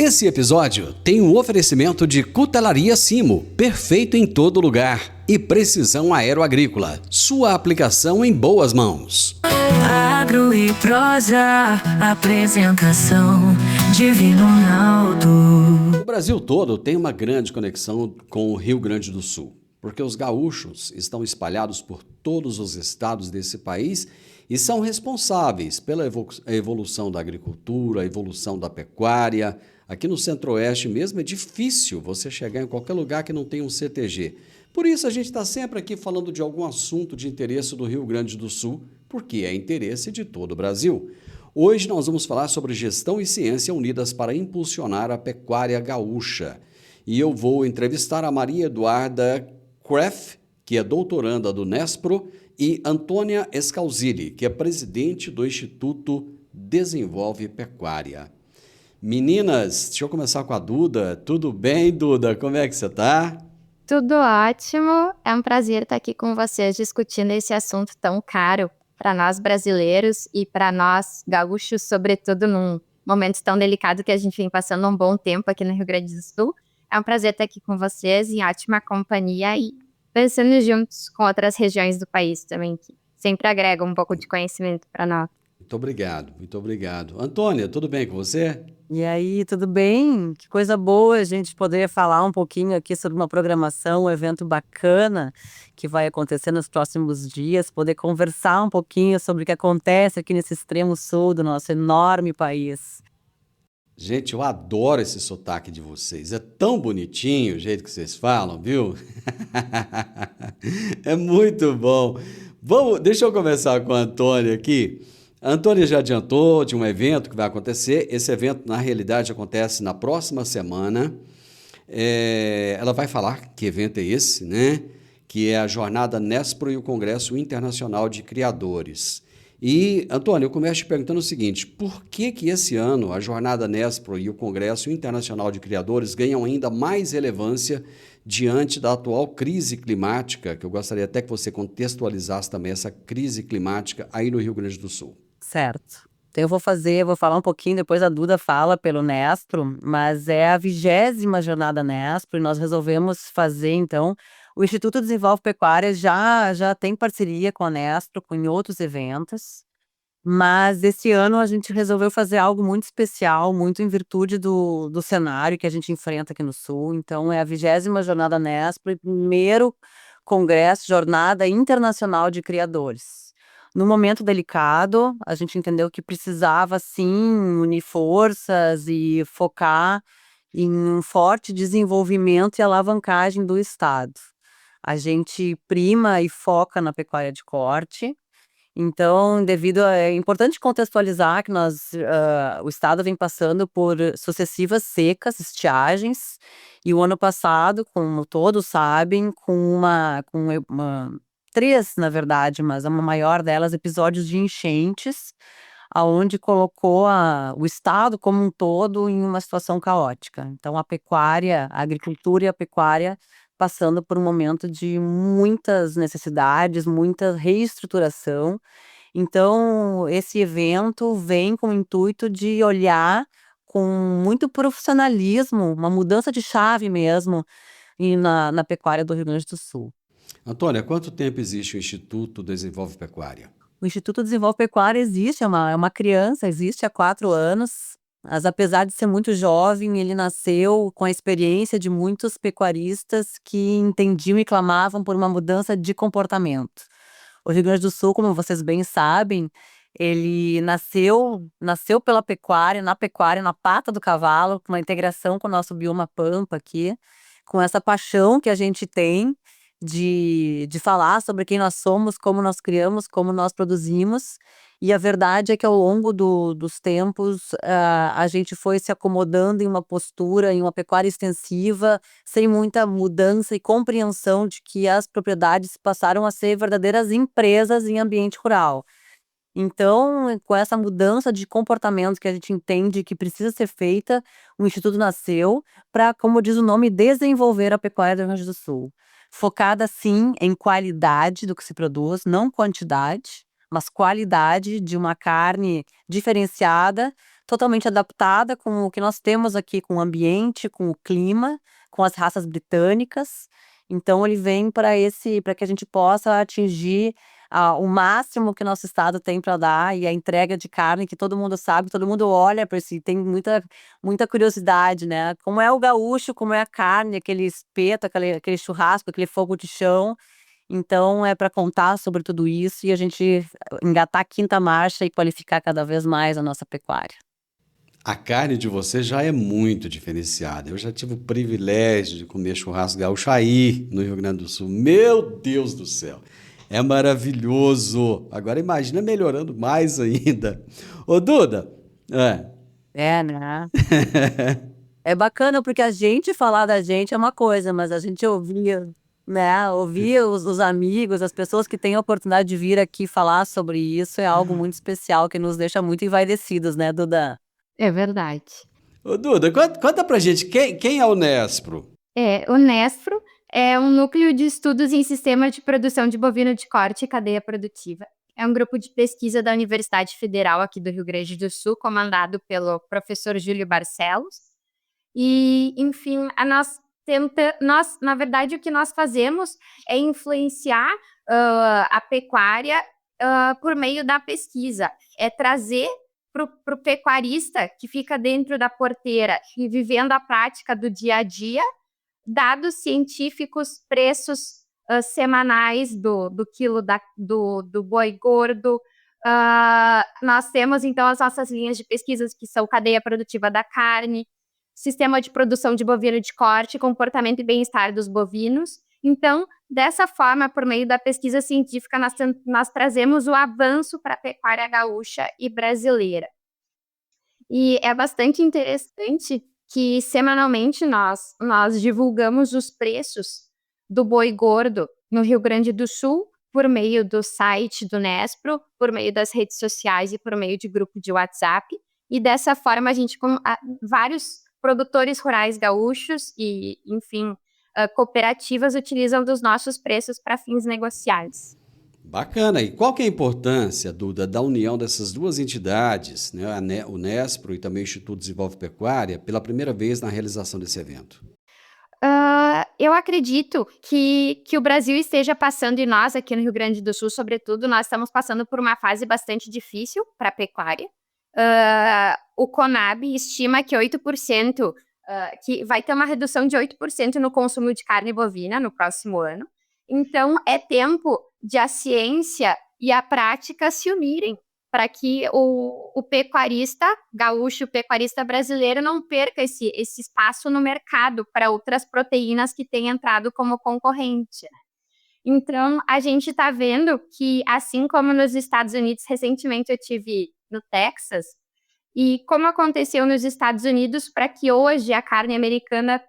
Esse episódio tem um oferecimento de Cutelaria Simo, perfeito em todo lugar, e Precisão Aeroagrícola, sua aplicação em boas mãos. Agro e prosa, apresentação Divino Ronaldo. O Brasil todo tem uma grande conexão com o Rio Grande do Sul, porque os gaúchos estão espalhados por todos os estados desse país e são responsáveis pela evolução da agricultura, a evolução da pecuária. Aqui no Centro-Oeste mesmo é difícil você chegar em qualquer lugar que não tenha um CTG. Por isso a gente está sempre aqui falando de algum assunto de interesse do Rio Grande do Sul, porque é interesse de todo o Brasil. Hoje nós vamos falar sobre gestão e ciência unidas para impulsionar a pecuária gaúcha. E eu vou entrevistar a Maria Eduarda Kreff, que é doutoranda do Nespro, e Antônia Escalzilli, que é presidente do Instituto Desenvolve Pecuária. Meninas, deixa eu começar com a Duda. Tudo bem, Duda? Como é que você está? Tudo ótimo. É um prazer estar aqui com vocês discutindo esse assunto tão caro para nós brasileiros e para nós gaúchos, sobretudo num momento tão delicado que a gente vem passando um bom tempo aqui no Rio Grande do Sul. É um prazer estar aqui com vocês, em ótima companhia e pensando juntos com outras regiões do país também, que sempre agregam um pouco de conhecimento para nós. Muito obrigado, muito obrigado. Antônia, tudo bem com você? E aí, tudo bem? Que coisa boa a gente poder falar um pouquinho aqui sobre uma programação, um evento bacana que vai acontecer nos próximos dias, poder conversar um pouquinho sobre o que acontece aqui nesse extremo sul do nosso enorme país. Gente, eu adoro esse sotaque de vocês. É tão bonitinho o jeito que vocês falam, viu? É muito bom. Deixa eu começar com a Antônia aqui. A Antônia já adiantou de um evento que vai acontecer. Esse evento, na realidade, acontece na próxima semana. Ela vai falar que evento é esse, né? Que é a Jornada Nespro e o Congresso Internacional de Criadores. E, Antônia, eu começo te perguntando o seguinte: por que esse ano a Jornada Nespro e o Congresso Internacional de Criadores ganham ainda mais relevância diante da atual crise climática, que eu gostaria até que você contextualizasse também essa crise climática aí no Rio Grande do Sul? Certo. Então eu vou falar um pouquinho, depois a Duda fala pelo Nespro, mas é a 20ª Jornada Nespro e nós resolvemos fazer, então, o Instituto Desenvolve Pecuária já tem parceria com a Nespro, em outros eventos, mas esse ano a gente resolveu fazer algo muito especial, muito em virtude do cenário que a gente enfrenta aqui no Sul. Então é a 20ª Jornada Nespro e primeiro Congresso Jornada Internacional de Criadores. No momento delicado, a gente entendeu que precisava, sim, unir forças e focar em um forte desenvolvimento e alavancagem do Estado. A gente prima e foca na pecuária de corte. Então, é importante contextualizar que o Estado vem passando por sucessivas secas, estiagens, e o ano passado, como todos sabem, três, na verdade, mas a maior delas, episódios de enchentes, aonde colocou o Estado como um todo em uma situação caótica. Então, a agricultura e a pecuária passando por um momento de muitas necessidades, muita reestruturação. Então, esse evento vem com o intuito de olhar com muito profissionalismo, uma mudança de chave mesmo, na pecuária do Rio Grande do Sul. Antônia, há quanto tempo existe o Instituto Desenvolve Pecuária? O Instituto Desenvolve Pecuária existe, é uma criança, existe há 4 anos, mas apesar de ser muito jovem, ele nasceu com a experiência de muitos pecuaristas que entendiam e clamavam por uma mudança de comportamento. O Rio Grande do Sul, como vocês bem sabem, ele nasceu pela pecuária, na pata do cavalo, com uma integração com o nosso bioma pampa aqui, com essa paixão que a gente tem de falar sobre quem nós somos, como nós criamos, como nós produzimos. E a verdade é que ao longo dos tempos, a gente foi se acomodando em uma postura, em uma pecuária extensiva, sem muita mudança e compreensão de que as propriedades passaram a ser verdadeiras empresas em ambiente rural. Então, com essa mudança de comportamento que a gente entende que precisa ser feita, o Instituto nasceu para, como diz o nome, desenvolver a pecuária do Rio Grande do Sul. Focada, sim, em qualidade do que se produz, não quantidade, mas qualidade de uma carne diferenciada, totalmente adaptada com o que nós temos aqui, com o ambiente, com o clima, com as raças britânicas. Então ele vem para que a gente possa atingir o máximo que nosso estado tem para dar, e a entrega de carne que todo mundo sabe, todo mundo olha para si, tem muita curiosidade, né? Como é o gaúcho, como é a carne, aquele espeto, aquele churrasco, aquele fogo de chão. Então é para contar sobre tudo isso e a gente engatar a quinta marcha e qualificar cada vez mais a nossa pecuária. A carne de você já é muito diferenciada. Eu já tive o privilégio de comer churrasco gaúcho aí no Rio Grande do Sul. Meu Deus do céu! É maravilhoso! Agora imagina melhorando mais ainda. Ô, Duda, Né? É bacana porque a gente falar da gente é uma coisa, mas a gente ouvir, né? Ouvir os amigos, as pessoas que têm a oportunidade de vir aqui falar sobre isso é algo muito especial que nos deixa muito envaidecidos, né, Duda? É verdade. Ô, Duda, conta pra gente, quem é o Nespro? O Nespro é um núcleo de estudos em sistema de produção de bovino de corte e cadeia produtiva. É um grupo de pesquisa da Universidade Federal aqui do Rio Grande do Sul, comandado pelo professor Júlio Barcelos. E, enfim, na verdade, o que nós fazemos é influenciar a pecuária por meio da pesquisa. É trazer para o pecuarista que fica dentro da porteira e vivendo a prática do dia a dia, dados científicos, preços semanais do quilo do boi gordo. Nós temos, então, as nossas linhas de pesquisas, que são cadeia produtiva da carne, sistema de produção de bovino de corte, comportamento e bem-estar dos bovinos. Então, dessa forma, por meio da pesquisa científica, nós trazemos o avanço para a pecuária gaúcha e brasileira. E é bastante interessante que semanalmente nós divulgamos os preços do boi gordo no Rio Grande do Sul por meio do site do Nespro, por meio das redes sociais e por meio de grupo de WhatsApp. E dessa forma a gente, com vários produtores rurais gaúchos e, enfim, cooperativas utilizam dos nossos preços para fins negociais. Bacana. E qual que é a importância, Duda, da união dessas duas entidades, né, o Nespro e também o Instituto Desenvolve Pecuária, pela primeira vez na realização desse evento? Eu acredito que o Brasil esteja passando, e nós aqui no Rio Grande do Sul, sobretudo, nós estamos passando por uma fase bastante difícil para a pecuária. O Conab estima que 8%, que vai ter uma redução de 8% no consumo de carne bovina no próximo ano. Então, é tempo de a ciência e a prática se unirem para que o pecuarista gaúcho, o pecuarista brasileiro não perca esse espaço no mercado para outras proteínas que têm entrado como concorrente. Então, a gente está vendo que, assim como nos Estados Unidos, recentemente eu estive no Texas, e como aconteceu nos Estados Unidos, para que hoje a carne americana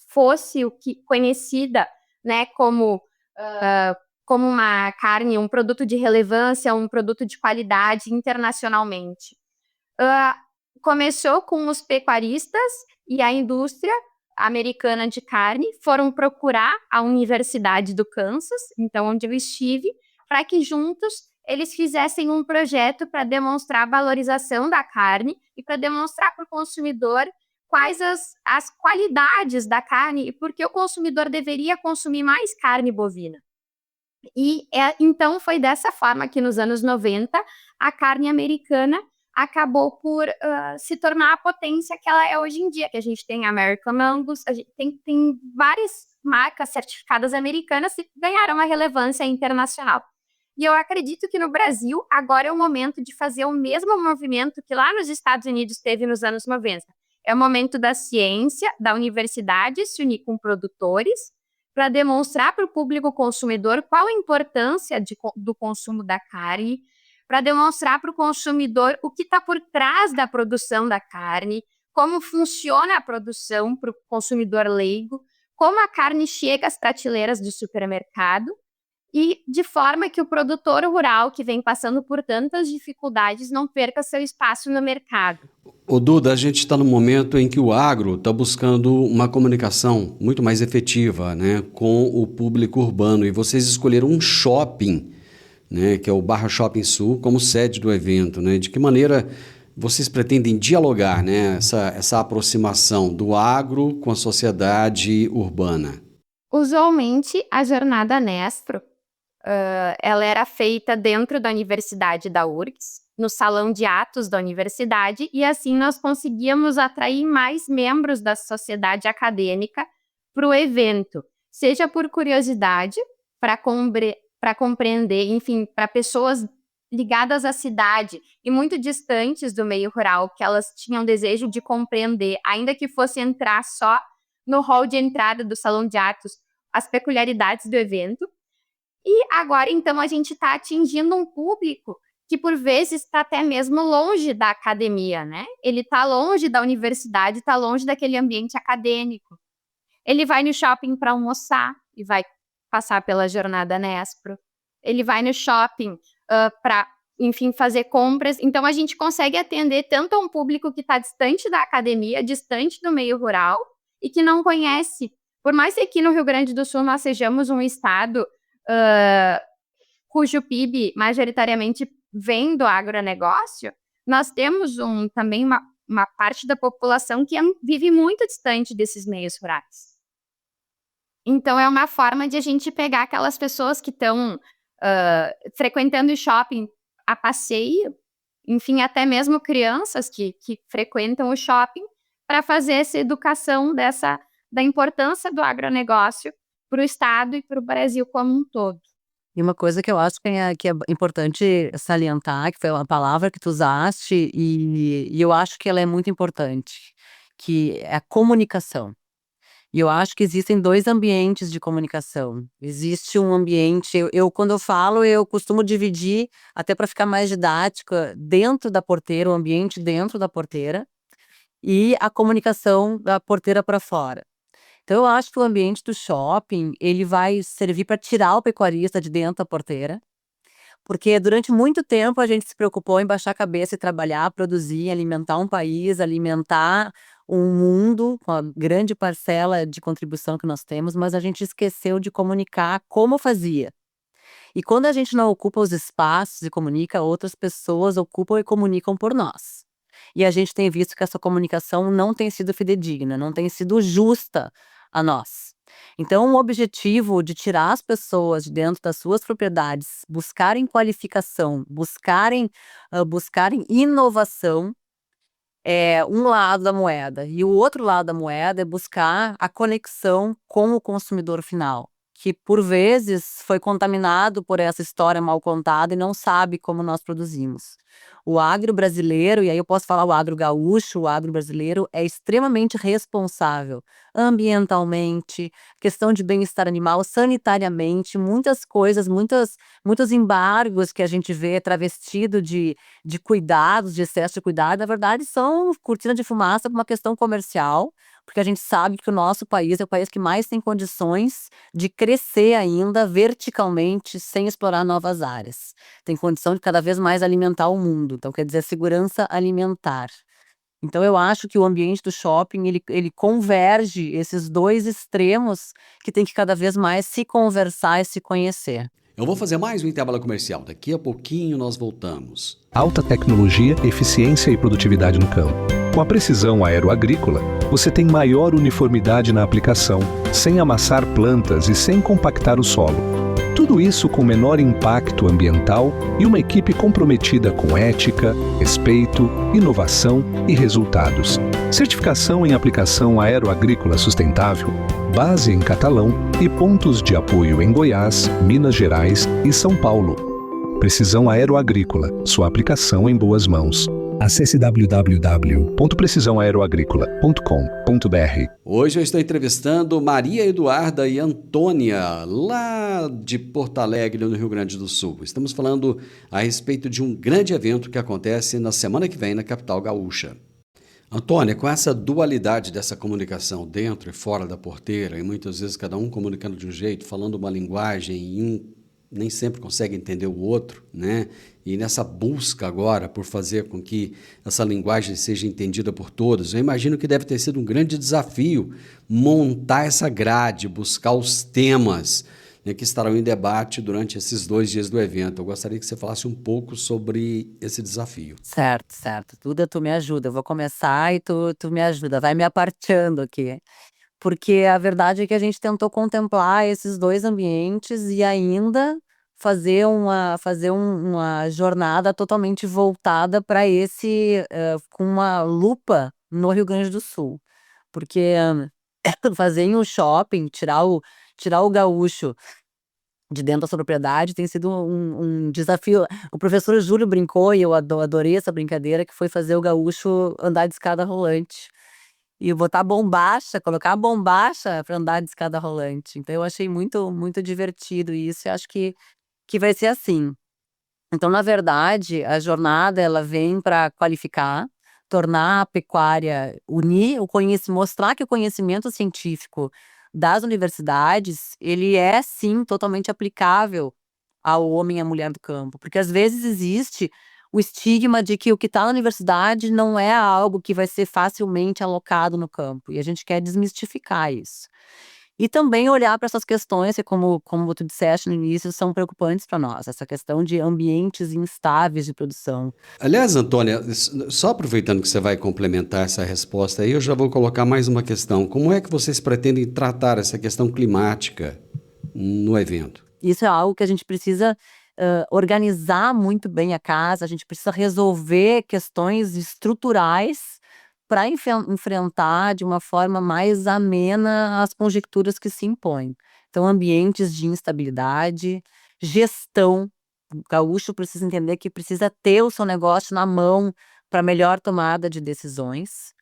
fosse conhecida, né, como uma carne, um produto de relevância, um produto de qualidade internacionalmente. Começou com os pecuaristas, e a indústria americana de carne foram procurar a Universidade do Kansas, então onde eu estive, para que juntos eles fizessem um projeto para demonstrar a valorização da carne e para demonstrar para o consumidor quais as qualidades da carne e por que o consumidor deveria consumir mais carne bovina. E então foi dessa forma que nos anos 90 a carne americana acabou por se tornar a potência que ela é hoje em dia, que a gente tem American Angus, a gente tem várias marcas certificadas americanas que ganharam uma relevância internacional. E eu acredito que no Brasil agora é o momento de fazer o mesmo movimento que lá nos Estados Unidos teve nos anos 90. É o momento da ciência, da universidade se unir com produtores, para demonstrar para o público consumidor qual a importância do consumo da carne, para demonstrar para o consumidor o que está por trás da produção da carne, como funciona a produção para o consumidor leigo, como a carne chega às prateleiras do supermercado, e de forma que o produtor rural, que vem passando por tantas dificuldades, não perca seu espaço no mercado. Ô Duda, a gente está no momento em que o agro está buscando uma comunicação muito mais efetiva, né, com o público urbano, e vocês escolheram um shopping, né, que é o Barra Shopping Sul, como sede do evento, né? De que maneira vocês pretendem dialogar, né? Essa aproximação do agro com a sociedade urbana? Usualmente, a jornada Nespro, ela era feita dentro da Universidade da URGS, no salão de atos da universidade, e assim nós conseguíamos atrair mais membros da sociedade acadêmica para o evento, seja por curiosidade, para compreender, enfim, para pessoas ligadas à cidade e muito distantes do meio rural, que elas tinham desejo de compreender, ainda que fosse entrar só no hall de entrada do salão de atos, as peculiaridades do evento. E agora, então, a gente está atingindo um público que, por vezes, está até mesmo longe da academia, né? Ele está longe da universidade, está longe daquele ambiente acadêmico. Ele vai no shopping para almoçar e vai passar pela jornada Nespro. Ele vai no shopping para, enfim, fazer compras. Então, a gente consegue atender tanto a um público que está distante da academia, distante do meio rural e que não conhece. Por mais que aqui no Rio Grande do Sul nós sejamos um estado cujo PIB majoritariamente vem do agronegócio, nós temos também uma parte da população que vive muito distante desses meios rurais. Então, é uma forma de a gente pegar aquelas pessoas que estão frequentando o shopping a passeio, enfim, até mesmo crianças que frequentam o shopping, para fazer essa educação da importância do agronegócio para o Estado e para o Brasil como um todo. E uma coisa que eu acho que é importante salientar, que foi uma palavra que tu usaste, e eu acho que ela é muito importante, que é a comunicação. E eu acho que existem 2 ambientes de comunicação. Existe um ambiente, quando eu falo, eu costumo dividir, até para ficar mais didática, dentro da porteira, o ambiente dentro da porteira, e a comunicação da porteira para fora. Então, eu acho que o ambiente do shopping, ele vai servir para tirar o pecuarista de dentro da porteira, porque durante muito tempo a gente se preocupou em baixar a cabeça e trabalhar, produzir, alimentar um país, alimentar um mundo, com a grande parcela de contribuição que nós temos, mas a gente esqueceu de comunicar como fazia. E quando a gente não ocupa os espaços e comunica, outras pessoas ocupam e comunicam por nós. E a gente tem visto que essa comunicação não tem sido fidedigna, não tem sido justa a nós. Então, o objetivo de tirar as pessoas de dentro das suas propriedades, buscarem qualificação, buscarem inovação, é um lado da moeda. E o outro lado da moeda é buscar a conexão com o consumidor final, que por vezes foi contaminado por essa história mal contada e não sabe como nós produzimos. O agro brasileiro, e aí eu posso falar o agro gaúcho, o agro brasileiro é extremamente responsável ambientalmente, questão de bem-estar animal, sanitariamente, muitas coisas, muitos embargos que a gente vê travestido de cuidados, de excesso de cuidado, na verdade são cortina de fumaça por uma questão comercial, porque a gente sabe que o nosso país é o país que mais tem condições de crescer ainda verticalmente sem explorar novas áreas. Tem condição de cada vez mais alimentar o mundo, então quer dizer segurança alimentar. Então eu acho que o ambiente do shopping, ele converge esses 2 extremos que tem que cada vez mais se conversar e se conhecer. Eu vou fazer mais um intervalo comercial. Daqui a pouquinho nós voltamos. Alta tecnologia, eficiência e produtividade no campo. Com a precisão aeroagrícola, você tem maior uniformidade na aplicação, sem amassar plantas e sem compactar o solo. Tudo isso com menor impacto ambiental e uma equipe comprometida com ética, respeito, inovação e resultados. Certificação em aplicação aeroagrícola sustentável, base em Catalão e pontos de apoio em Goiás, Minas Gerais e São Paulo. Precisão Aeroagrícola, sua aplicação em boas mãos. Acesse www.precisaoaeroagricola.com.br. Hoje eu estou entrevistando Maria Eduarda e Antônia, lá de Porto Alegre, no Rio Grande do Sul. Estamos falando a respeito de um grande evento que acontece na semana que vem na capital gaúcha. Antônia, com essa dualidade dessa comunicação dentro e fora da porteira, e muitas vezes cada um comunicando de um jeito, falando uma linguagem, e um nem sempre consegue entender o outro, né? E nessa busca agora por fazer com que essa linguagem seja entendida por todos, eu imagino que deve ter sido um grande desafio montar essa grade, buscar os temas, né, que estarão em debate durante esses 2 dias do evento. Eu gostaria que você falasse um pouco sobre esse desafio. Certo, certo. Duda, tu me ajuda. Eu vou começar e tu me ajuda. Vai me aparteando aqui. Porque a verdade é que a gente tentou contemplar esses dois ambientes e ainda fazer uma jornada totalmente voltada para com uma lupa no Rio Grande do Sul. Porque fazer em um shopping, tirar o gaúcho de dentro da sua propriedade tem sido um desafio. O professor Júlio brincou, e eu adorei essa brincadeira, que foi fazer o gaúcho andar de escada rolante. E botar bombacha, colocar a bombacha para andar de escada rolante. Então eu achei muito, muito divertido isso, e acho que vai ser assim. Então, na verdade, a jornada ela vem para qualificar, tornar a pecuária, unir o conhecimento, mostrar que o conhecimento científico das universidades, ele é sim totalmente aplicável ao homem e à mulher do campo, porque às vezes existe o estigma de que o que está na universidade não é algo que vai ser facilmente alocado no campo, e a gente quer desmistificar isso. E também olhar para essas questões que, como tu disseste no início, são preocupantes para nós, essa questão de ambientes instáveis de produção. Aliás, Antônia, só aproveitando que você vai complementar essa resposta aí, eu já vou colocar mais uma questão. Como é que vocês pretendem tratar essa questão climática no evento? Isso é algo que a gente precisa organizar muito bem a casa, a gente precisa resolver questões estruturais para enfrentar de uma forma mais amena as conjecturas que se impõem. Então, ambientes de instabilidade, gestão. O gaúcho precisa entender que precisa ter o seu negócio na mão para melhor tomada de decisões.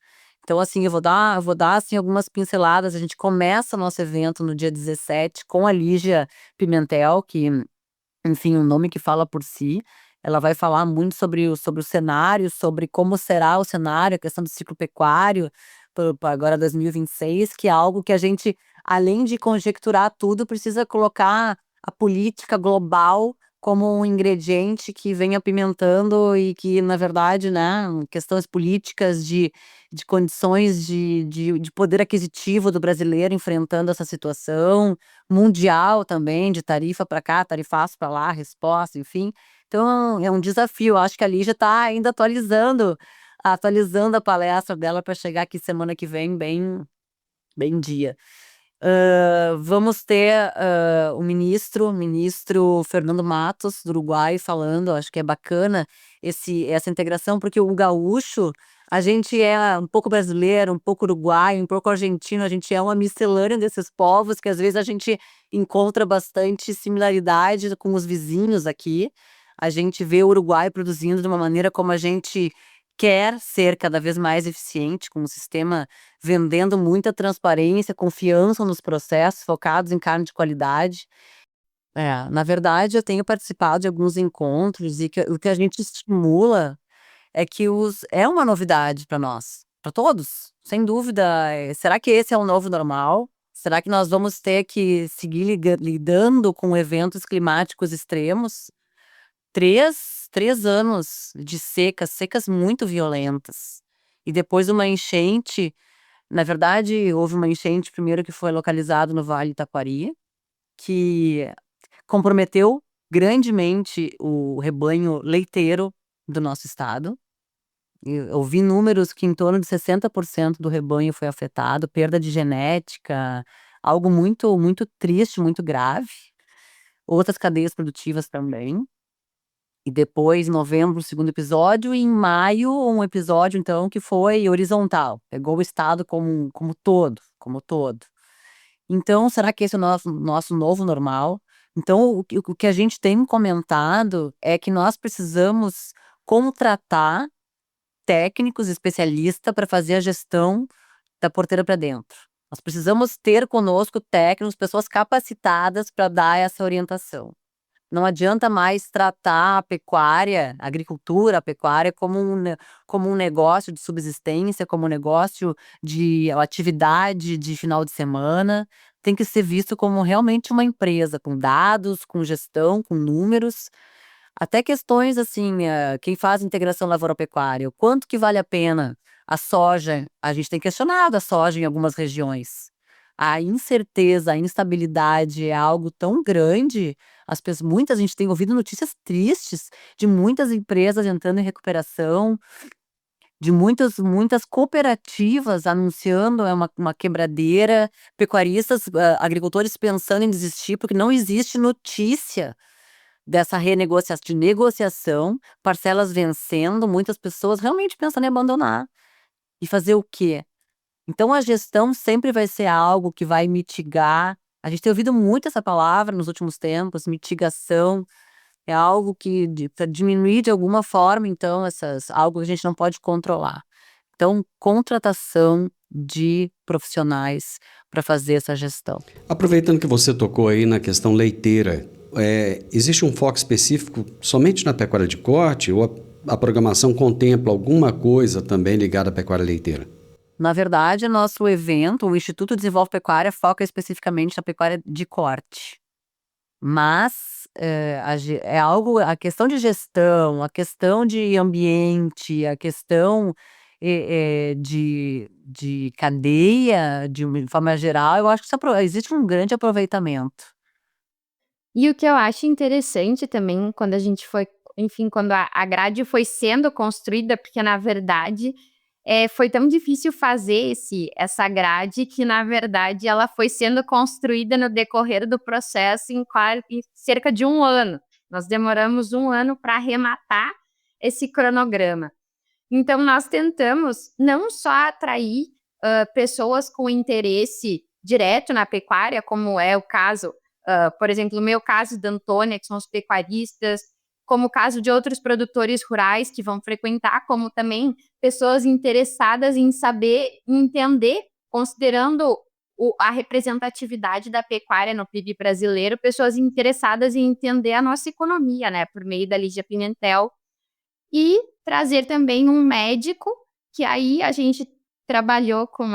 Então, assim, eu vou dar assim, algumas pinceladas. A gente começa nosso evento no dia 17 com a Lígia Pimentel, que, enfim, um nome que fala por si. Ela vai falar muito sobre o cenário, sobre como será o cenário, a questão do ciclo pecuário, para agora 2026, que é algo que a gente, além de conjecturar tudo, precisa colocar a política global como um ingrediente que vem apimentando e que, na verdade, né, questões políticas de condições de poder aquisitivo do brasileiro enfrentando essa situação, mundial também, de tarifa para cá, tarifaço para lá, resposta, enfim. Então é um desafio. Eu acho que a Lígia está ainda atualizando a palestra dela para chegar aqui semana que vem bem dia. Vamos ter o ministro Fernando Matos, do Uruguai, falando. Acho que é bacana essa integração, porque o gaúcho, a gente é um pouco brasileiro, um pouco uruguaio, um pouco argentino, a gente é uma miscelânea desses povos que às vezes a gente encontra bastante similaridade com os vizinhos aqui. A gente vê o Uruguai produzindo de uma maneira como a gente quer ser cada vez mais eficiente, com um sistema vendendo muita transparência, confiança nos processos, focados em carne de qualidade. Na verdade, eu tenho participado de alguns encontros, e o que a gente estimula é que é uma novidade para nós, para todos, sem dúvida. Será que esse é o novo normal? Será que nós vamos ter que seguir lidando com eventos climáticos extremos? Três anos de secas muito violentas. E depois uma enchente. Na verdade, houve uma enchente primeiro que foi localizada no Vale do Taquari, que comprometeu grandemente o rebanho leiteiro do nosso estado. Eu vi números que em torno de 60% do rebanho foi afetado, perda de genética, algo muito, muito triste, muito grave. Outras cadeias produtivas também. E depois, em novembro, o segundo episódio, e em maio, um episódio, então, que foi horizontal. Pegou o estado como todo. Então, será que esse é o nosso novo normal? Então, o que a gente tem comentado é que nós precisamos contratar técnicos especialistas para fazer a gestão da porteira para dentro. Nós precisamos ter conosco técnicos, pessoas capacitadas para dar essa orientação. Não adianta mais tratar a pecuária, a agricultura, a pecuária como um negócio de subsistência, como um negócio de atividade de final de semana. Tem que ser visto como realmente uma empresa, com dados, com gestão, com números. Até questões assim, quem faz integração lavoura-pecuária, o quanto que vale a pena a soja? A gente tem questionado a soja em algumas regiões. a incerteza, a instabilidade é algo tão grande, a gente tem ouvido notícias tristes de muitas empresas entrando em recuperação, de muitas cooperativas anunciando uma quebradeira, pecuaristas, agricultores pensando em desistir, porque não existe notícia dessa negociação, parcelas vencendo, muitas pessoas realmente pensando em abandonar. E fazer o quê? Então a gestão sempre vai ser algo que vai mitigar. A gente tem ouvido muito essa palavra nos últimos tempos, mitigação. É algo que para diminuir de alguma forma, então, algo que a gente não pode controlar. Então, contratação de profissionais para fazer essa gestão. Aproveitando que você tocou aí na questão leiteira, existe um foco específico somente na pecuária de corte ou a programação contempla alguma coisa também ligada à pecuária leiteira? Na verdade, nosso evento, o Instituto Desenvolve Pecuária, foca especificamente na pecuária de corte. Mas a questão de gestão, a questão de ambiente, a questão de cadeia, de uma forma geral, eu acho que existe um grande aproveitamento. E o que eu acho interessante também, quando a gente foi, enfim, quando a grade foi sendo construída, porque na verdade foi tão difícil fazer essa grade que, na verdade, ela foi sendo construída no decorrer do processo em cerca de 1 ano. Nós demoramos 1 ano para arrematar esse cronograma. Então, nós tentamos não só atrair pessoas com interesse direto na pecuária, como é o caso, por exemplo, o meu caso da Antônia, que são os pecuaristas, como o caso de outros produtores rurais que vão frequentar, como também pessoas interessadas em saber, entender, considerando a representatividade da pecuária no PIB brasileiro, pessoas interessadas em entender a nossa economia, né, por meio da Lígia Pimentel, e trazer também um médico, que aí a gente trabalhou com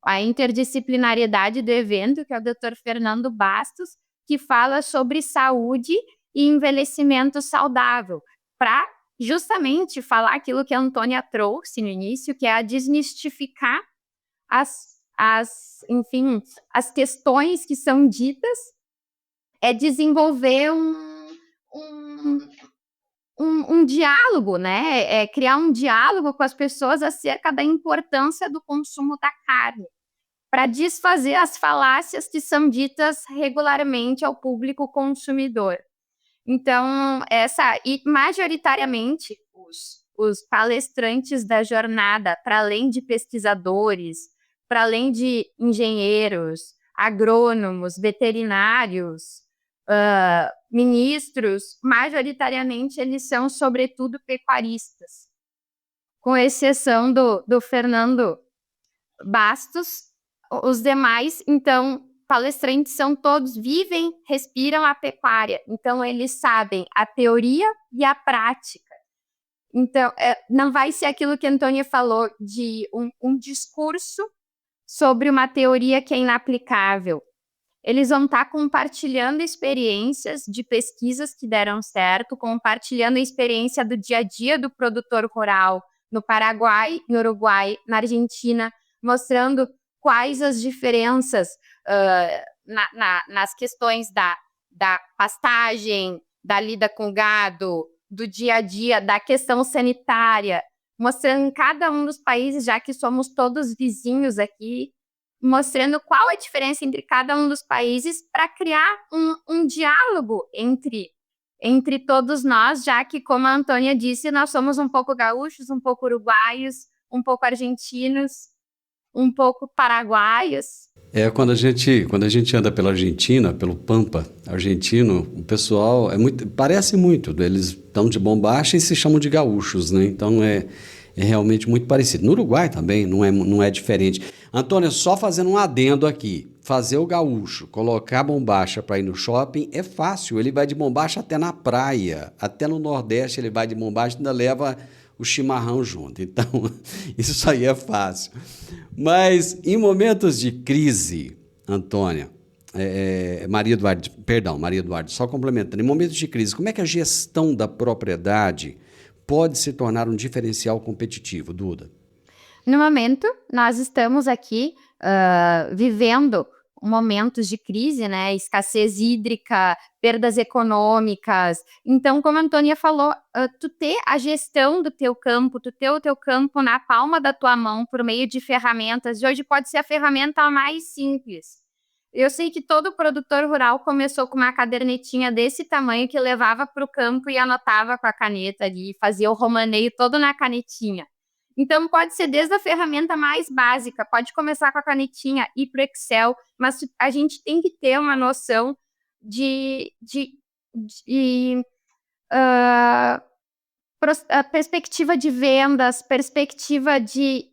a interdisciplinariedade do evento, que é o Dr. Fernando Bastos, que fala sobre saúde e envelhecimento saudável, para justamente falar aquilo que a Antônia trouxe no início, que é a desmistificar enfim, as questões que são ditas, é desenvolver um diálogo, né? É criar um diálogo com as pessoas acerca da importância do consumo da carne, para desfazer as falácias que são ditas regularmente ao público consumidor. Então, e majoritariamente os palestrantes da jornada, para além de pesquisadores, para além de engenheiros, agrônomos, veterinários, ministros, majoritariamente eles são, sobretudo, pecuaristas. Com exceção do Fernando Bastos, os demais, então, palestrantes vivem, respiram a pecuária. Então, eles sabem a teoria e a prática. Então, não vai ser aquilo que a Antônia falou, de um discurso sobre uma teoria que é inaplicável. Eles vão estar compartilhando experiências de pesquisas que deram certo, compartilhando a experiência do dia a dia do produtor rural no Paraguai, no Uruguai, na Argentina, mostrando quais as diferenças nas questões da pastagem, da lida com o gado, do dia a dia, da questão sanitária, mostrando em cada um dos países, já que somos todos vizinhos aqui, mostrando qual é a diferença entre cada um dos países para criar um diálogo entre todos nós, já que, como a Antônia disse, nós somos um pouco gaúchos, um pouco uruguaios, um pouco argentinos, um pouco paraguaios. Quando a gente anda pela Argentina, pelo Pampa argentino, o pessoal parece muito, eles estão de bombacha e se chamam de gaúchos, né? Então é realmente muito parecido. No Uruguai também não é diferente. Antônia, só fazendo um adendo aqui, fazer o gaúcho, colocar a bombacha para ir no shopping é fácil, ele vai de bombacha até na praia, até no Nordeste ele vai de bombacha e ainda leva o chimarrão junto. Então, isso aí é fácil. Mas em momentos de crise, Antônia, Maria Eduardo, só complementando, em momentos de crise, como é que a gestão da propriedade pode se tornar um diferencial competitivo, Duda? No momento, nós estamos aqui vivendo momentos de crise, né? Escassez hídrica, perdas econômicas. Então, como a Antônia falou, tu ter a gestão do teu campo, tu ter o teu campo na palma da tua mão por meio de ferramentas, e hoje pode ser a ferramenta mais simples. Eu sei que todo produtor rural começou com uma cadernetinha desse tamanho que levava para o campo e anotava com a caneta ali, fazia o romaneio todo na canetinha. Então, pode ser desde a ferramenta mais básica, pode começar com a canetinha, ir para o Excel, mas a gente tem que ter uma noção de perspectiva de vendas, perspectiva de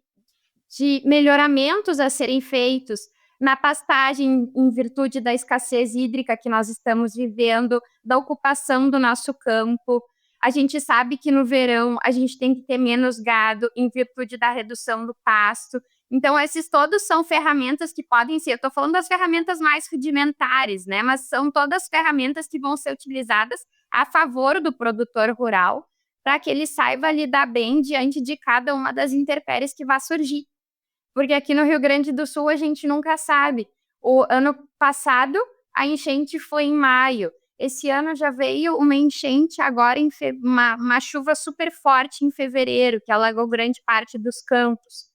melhoramentos a serem feitos na pastagem, em virtude da escassez hídrica que nós estamos vivendo, da ocupação do nosso campo. A gente sabe que no verão a gente tem que ter menos gado em virtude da redução do pasto. Então, esses todos são ferramentas que podem ser, eu estou falando das ferramentas mais rudimentares, né? Mas são todas ferramentas que vão ser utilizadas a favor do produtor rural, para que ele saiba lidar bem diante de cada uma das intempéries que vai surgir. Porque aqui no Rio Grande do Sul a gente nunca sabe. O ano passado a enchente foi em maio. Esse ano já veio uma enchente agora, uma chuva super forte em fevereiro, que alagou grande parte dos campos.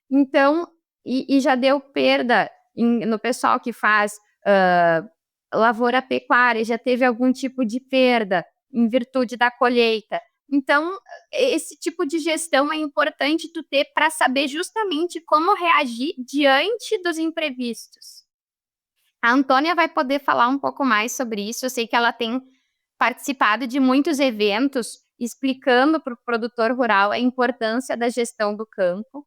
Então, e já deu perda no pessoal que faz lavoura pecuária, já teve algum tipo de perda em virtude da colheita. Então, esse tipo de gestão é importante tu ter para saber justamente como reagir diante dos imprevistos. A Antônia vai poder falar um pouco mais sobre isso. Eu sei que ela tem participado de muitos eventos explicando para o produtor rural a importância da gestão do campo,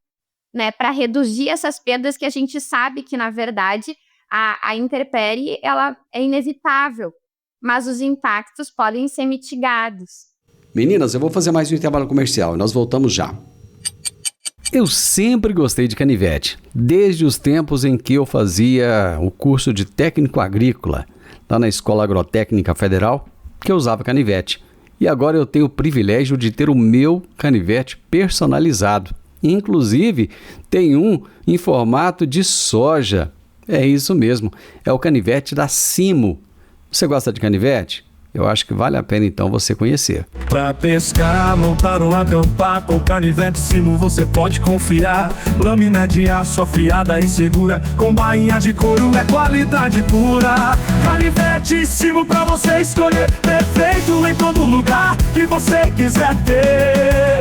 né, para reduzir essas perdas que a gente sabe que, na verdade, a intempérie ela é inevitável, mas os impactos podem ser mitigados. Meninas, eu vou fazer mais um intervalo comercial e nós voltamos já. Eu sempre gostei de canivete, desde os tempos em que eu fazia o curso de técnico agrícola, lá na Escola Agrotécnica Federal, que eu usava canivete. E agora eu tenho o privilégio de ter o meu canivete personalizado. Inclusive, tem um em formato de soja. É isso mesmo, é o canivete da Simo. Você gosta de canivete? Eu acho que vale a pena então você conhecer. Pra pescar, montar ou acampar, com canivete Simo você pode confiar. Lâmina de aço afiada e segura, com bainha de couro é qualidade pura. Canivete Simo pra você escolher, perfeito em todo lugar que você quiser ter.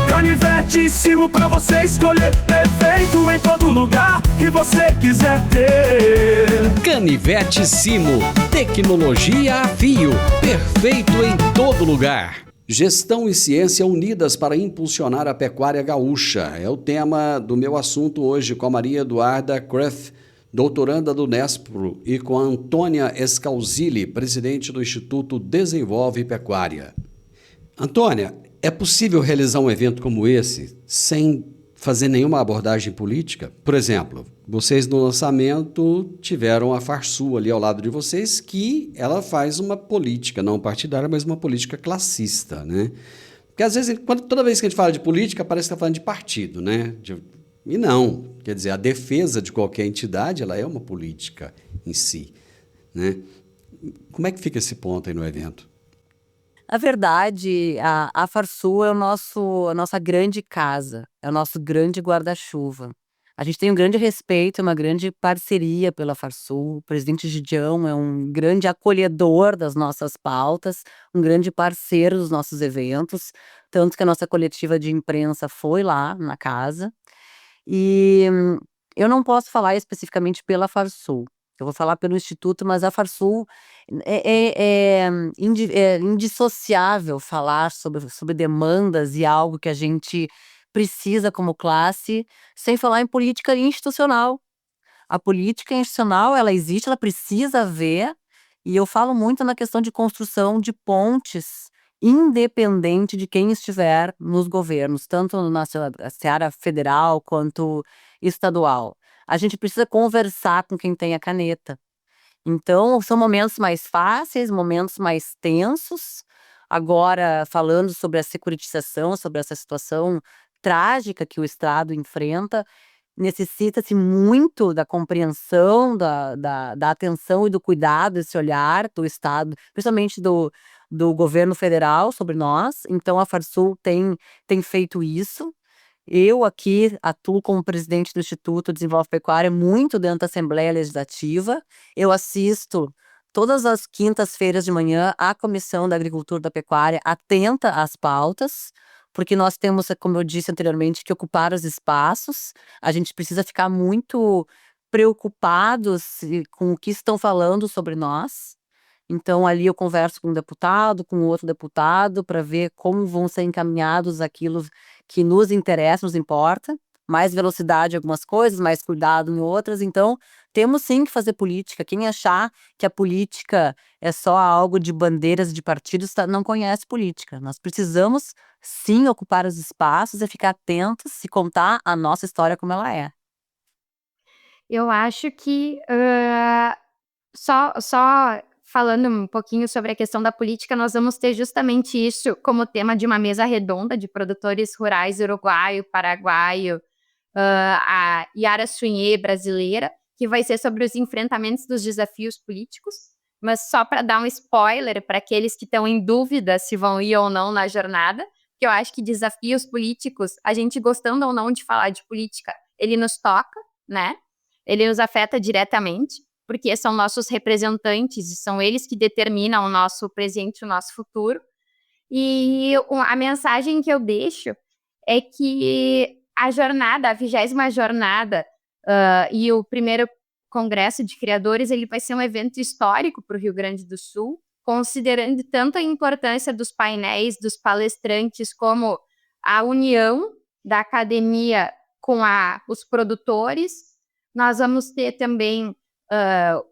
Canivete Simo pra você escolher, perfeito em todo lugar que você quiser ter. Canivete Simo, tecnologia a fio, perfeito em todo lugar. Gestão e ciência unidas para impulsionar a pecuária gaúcha. É o tema do meu assunto hoje com a Maria Eduarda Kreff, doutoranda do Nespro, e com a Antônia Escalzilli, presidente do Instituto Desenvolve Pecuária. Antônia, é possível realizar um evento como esse sem fazer nenhuma abordagem política? Por exemplo, vocês no lançamento tiveram a Farsul ali ao lado de vocês, que ela faz uma política, não partidária, mas uma política classista, né? Porque às vezes, toda vez que a gente fala de política, parece que está falando de partido, né? E não, quer dizer, a defesa de qualquer entidade, ela é uma política em si, né? Como é que fica esse ponto aí no evento? Na verdade, a Farsul é a nossa grande casa, é o nosso grande guarda-chuva. A gente tem um grande respeito, uma grande parceria pela Farsul. O presidente Gidião é um grande acolhedor das nossas pautas, um grande parceiro dos nossos eventos, tanto que a nossa coletiva de imprensa foi lá na casa. E eu não posso falar especificamente pela Farsul. Eu vou falar pelo Instituto, mas a Farsul é indissociável falar sobre demandas e algo que a gente precisa como classe, sem falar em política institucional. A política institucional, ela existe, ela precisa haver, e eu falo muito na questão de construção de pontes, independente de quem estiver nos governos, tanto na seara federal quanto estadual. A gente precisa conversar com quem tem a caneta. Então, são momentos mais fáceis, momentos mais tensos. Agora, falando sobre a securitização, sobre essa situação trágica que o Estado enfrenta, necessita-se muito da compreensão, da atenção e do cuidado, esse olhar do Estado, principalmente do governo federal sobre nós. Então, a Farsul tem feito isso. Eu aqui atuo como presidente do Instituto Desenvolve Pecuária muito dentro da Assembleia Legislativa. Eu assisto todas as quintas-feiras de manhã à Comissão da Agricultura e da Pecuária, atenta às pautas, porque nós temos, como eu disse anteriormente, que ocupar os espaços. A gente precisa ficar muito preocupados com o que estão falando sobre nós. Então, ali eu converso com um deputado, com outro deputado, para ver como vão ser encaminhados aquilo que nos interessa, nos importa. Mais velocidade em algumas coisas, mais cuidado em outras. Então, temos sim que fazer política. Quem achar que a política é só algo de bandeiras de partidos, não conhece política. Nós precisamos sim ocupar os espaços e ficar atentos e contar a nossa história como ela é. Eu acho que só falando um pouquinho sobre a questão da política, nós vamos ter justamente isso como tema de uma mesa redonda de produtores rurais uruguaio, paraguaio, a Yara Suinê brasileira, que vai ser sobre os enfrentamentos dos desafios políticos. Mas só para dar um spoiler para aqueles que estão em dúvida se vão ir ou não na jornada, que eu acho que desafios políticos, a gente gostando ou não de falar de política, ele nos toca, né? Ele nos afeta diretamente, porque são nossos representantes e são eles que determinam o nosso presente e o nosso futuro. E a mensagem que eu deixo é que a 20ª jornada e o primeiro Congresso de Criadores, ele vai ser um evento histórico para o Rio Grande do Sul, considerando tanto a importância dos painéis, dos palestrantes, como a união da academia com os produtores. Nós vamos ter também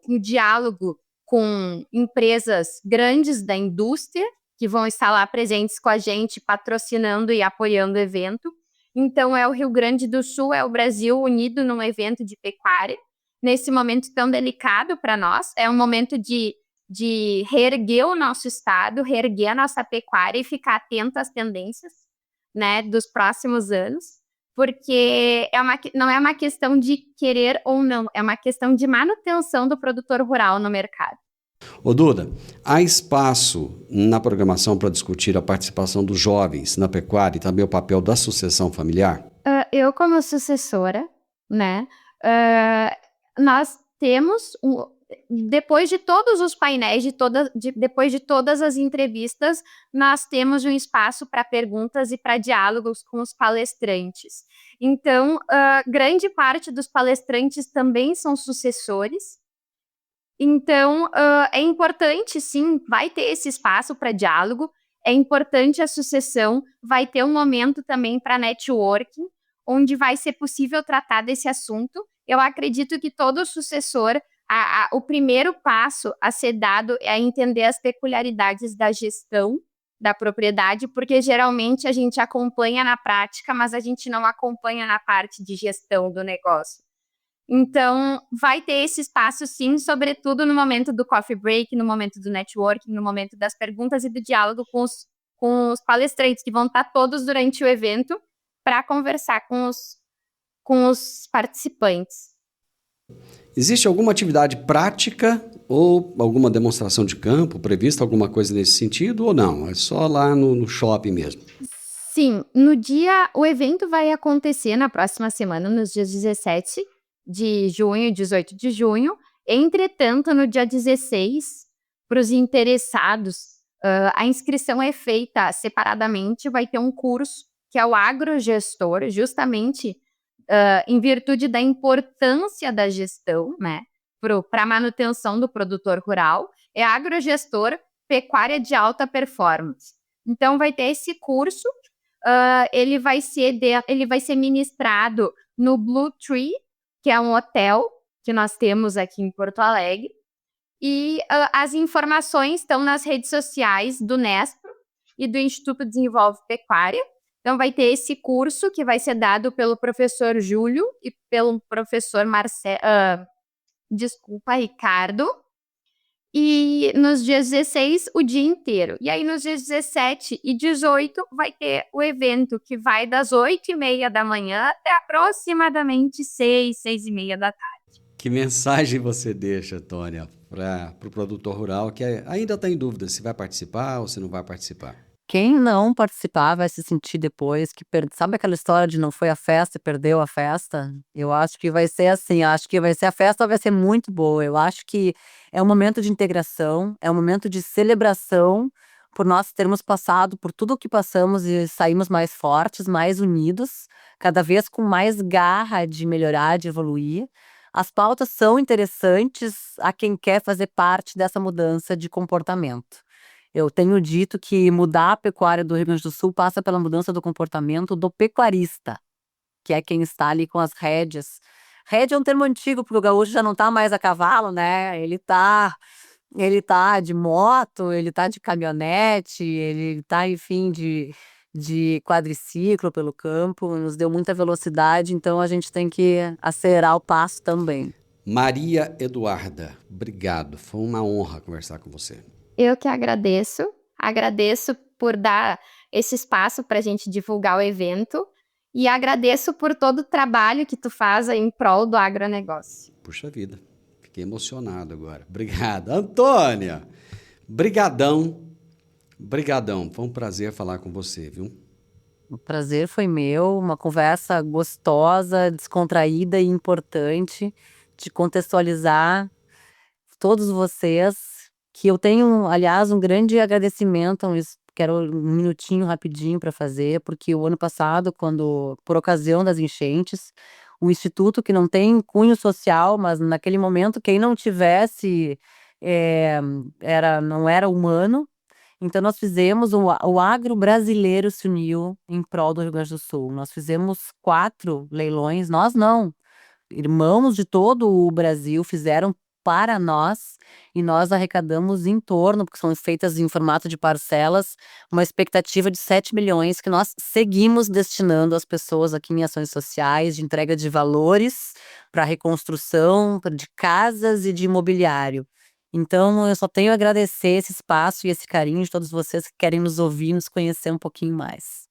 um diálogo com empresas grandes da indústria, que vão estar lá presentes com a gente, patrocinando e apoiando o evento. Então, é o Rio Grande do Sul, é o Brasil unido num evento de pecuária, nesse momento tão delicado para nós. É um momento de reerguer o nosso estado, reerguer a nossa pecuária e ficar atento às tendências, né, dos próximos anos, porque não é uma questão de querer ou não, é uma questão de manutenção do produtor rural no mercado. Ô Duda, há espaço na programação para discutir a participação dos jovens na pecuária e também o papel da sucessão familiar? Eu, como sucessora, né, nós temos, depois de todos os painéis, depois de todas as entrevistas, nós temos um espaço para perguntas e para diálogos com os palestrantes. Então, grande parte dos palestrantes também são sucessores. Então, é importante, sim, vai ter esse espaço para diálogo, é importante a sucessão, vai ter um momento também para networking, onde vai ser possível tratar desse assunto. Eu acredito que todo sucessor, o primeiro passo a ser dado é entender as peculiaridades da gestão da propriedade, porque geralmente a gente acompanha na prática, mas a gente não acompanha na parte de gestão do negócio. Então, vai ter esse espaço, sim, sobretudo no momento do coffee break, no momento do networking, no momento das perguntas e do diálogo com os palestrantes, que vão estar todos durante o evento para conversar com os participantes. Existe alguma atividade prática ou alguma demonstração de campo prevista, alguma coisa nesse sentido, ou não? É só lá no shopping mesmo? Sim, o evento vai acontecer na próxima semana, nos dias 17 de junho e 18 de junho. Entretanto, no dia 16, para os interessados, a inscrição é feita separadamente, vai ter um curso que é o agrogestor, justamente em virtude da importância da gestão, né, para a manutenção do produtor rural, é agrogestor pecuária de alta performance. Então, vai ter esse curso, ele vai ser ministrado no Blue Tree, que é um hotel que nós temos aqui em Porto Alegre, e as informações estão nas redes sociais do Nespro e do Instituto Desenvolve Pecuária. Então, vai ter esse curso que vai ser dado pelo professor Júlio e pelo professor Ricardo. E nos dias 16, o dia inteiro. E aí, nos dias 17 e 18, vai ter o evento, que vai das 8h30 da manhã até aproximadamente 6h30 da tarde. Que mensagem você deixa, Tônia, para o produtor rural que ainda está em dúvida se vai participar ou se não vai participar? Quem não participar vai se sentir depois que sabe aquela história de não foi a festa e perdeu a festa? Eu acho que vai ser assim, acho que a festa vai ser muito boa. Eu acho que é um momento de integração, é um momento de celebração por nós termos passado por tudo o que passamos e saímos mais fortes, mais unidos, cada vez com mais garra de melhorar, de evoluir. As pautas são interessantes a quem quer fazer parte dessa mudança de comportamento. Eu tenho dito que mudar a pecuária do Rio Grande do Sul passa pela mudança do comportamento do pecuarista, que é quem está ali com as rédeas. Rédea é um termo antigo, porque o gaúcho já não está mais a cavalo, né? Ele tá de moto, ele tá de caminhonete, ele tá, enfim, de quadriciclo pelo campo, nos deu muita velocidade, então a gente tem que acelerar o passo também. Maria Eduarda, obrigado. Foi uma honra conversar com você. Eu que agradeço por dar esse espaço para a gente divulgar o evento e agradeço por todo o trabalho que tu faz em prol do agronegócio. Puxa vida, fiquei emocionado agora. Obrigado. Antônia, brigadão, foi um prazer falar com você, viu? O prazer foi meu, uma conversa gostosa, descontraída e importante de contextualizar todos vocês. Que eu tenho, aliás, um grande agradecimento, quero um minutinho rapidinho para fazer, porque o ano passado, quando, por ocasião das enchentes, o Instituto, que não tem cunho social, mas naquele momento, quem não tivesse, não era humano. Então, nós fizemos, o agro brasileiro se uniu em prol do Rio Grande do Sul. Nós fizemos 4 leilões, nós não, irmãos de todo o Brasil fizeram para nós, e nós arrecadamos em torno, porque são feitas em formato de parcelas, uma expectativa de 7 milhões que nós seguimos destinando às pessoas aqui em ações sociais, de entrega de valores para reconstrução de casas e de imobiliário. Então, eu só tenho a agradecer esse espaço e esse carinho de todos vocês que querem nos ouvir, nos conhecer um pouquinho mais.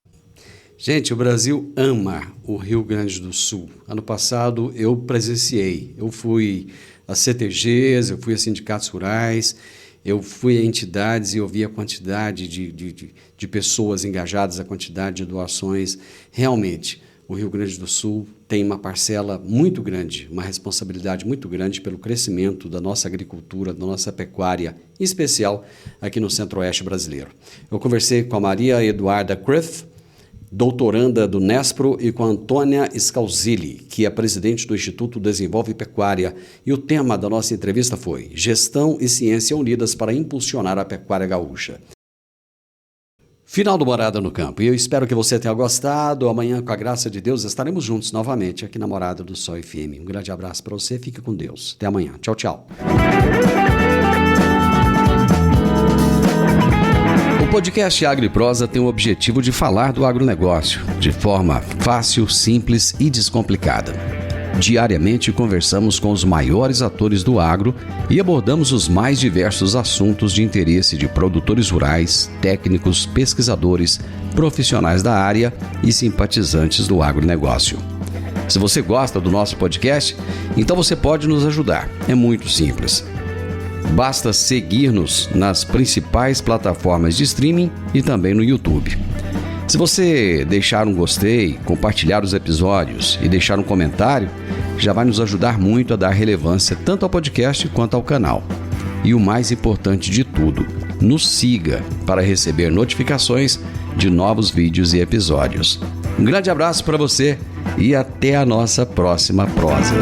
Gente, o Brasil ama o Rio Grande do Sul. Ano passado eu presenciei, eu fui a CTGs, eu fui a sindicatos rurais, eu fui a entidades e eu vi a quantidade de pessoas engajadas, a quantidade de doações. Realmente, o Rio Grande do Sul tem uma parcela muito grande, uma responsabilidade muito grande pelo crescimento da nossa agricultura, da nossa pecuária, em especial aqui no Centro-Oeste brasileiro. Eu conversei com a Maria Eduarda Krif, doutoranda do Nespro, e com a Antônia Scalzilli, que é presidente do Instituto Desenvolve Pecuária. E o tema da nossa entrevista foi Gestão e Ciência Unidas para Impulsionar a Pecuária Gaúcha. Final do Morada no Campo. E eu espero que você tenha gostado. Amanhã, com a graça de Deus, estaremos juntos novamente aqui na Morada do Sol FM. Um grande abraço para você. Fique com Deus. Até amanhã. Tchau, tchau. O podcast Agro e Prosa tem o objetivo de falar do agronegócio de forma fácil, simples e descomplicada. Diariamente conversamos com os maiores atores do agro e abordamos os mais diversos assuntos de interesse de produtores rurais, técnicos, pesquisadores, profissionais da área e simpatizantes do agronegócio. Se você gosta do nosso podcast, então você pode nos ajudar. É muito simples. Basta seguir-nos nas principais plataformas de streaming e também no YouTube. Se você deixar um gostei, compartilhar os episódios e deixar um comentário, já vai nos ajudar muito a dar relevância tanto ao podcast quanto ao canal. E o mais importante de tudo, nos siga para receber notificações de novos vídeos e episódios. Um grande abraço para você e até a nossa próxima prosa.